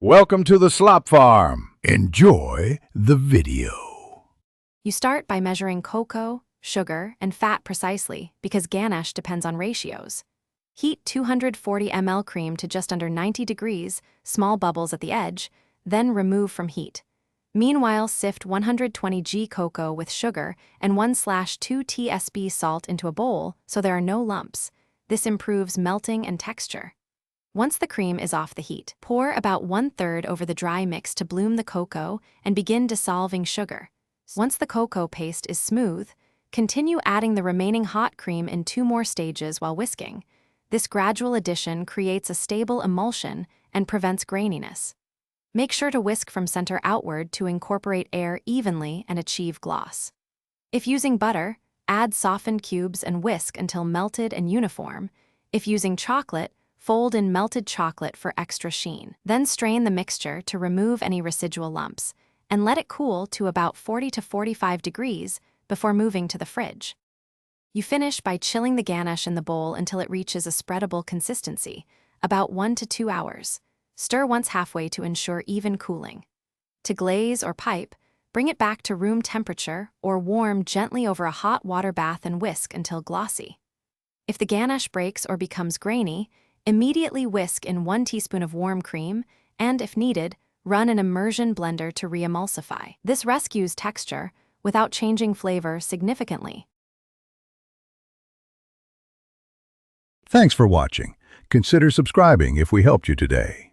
Welcome to the Slop Farm. Enjoy the video. You start by measuring cocoa, sugar, and fat precisely because ganache depends on ratios. Heat 240 ml cream to just under 90 degrees, small bubbles at the edge, then remove from heat. Meanwhile, sift 120 g cocoa with sugar and 1/2 tsp salt into a bowl so there are no lumps. This improves melting and texture. Once the cream is off the heat, pour about 1/3 over the dry mix to bloom the cocoa and begin dissolving sugar. Once the cocoa paste is smooth, continue adding the remaining hot cream in 2 more stages while whisking. This gradual addition creates a stable emulsion and prevents graininess. Make sure to whisk from center outward to incorporate air evenly and achieve gloss. If using butter, add softened cubes and whisk until melted and uniform. If using chocolate, fold in melted chocolate for extra sheen. Then strain the mixture to remove any residual lumps, and let it cool to about 40 to 45 degrees before moving to the fridge. You finish by chilling the ganache in the bowl until it reaches a spreadable consistency, about 1 to 2 hours. Stir once halfway to ensure even cooling. To glaze or pipe, bring it back to room temperature or warm gently over a hot water bath and whisk until glossy. If the ganache breaks or becomes grainy, immediately whisk in 1 teaspoon of warm cream and, if needed, run an immersion blender to re-emulsify. This rescues texture without changing flavor significantly. Thanks for watching. Consider subscribing if we helped you today.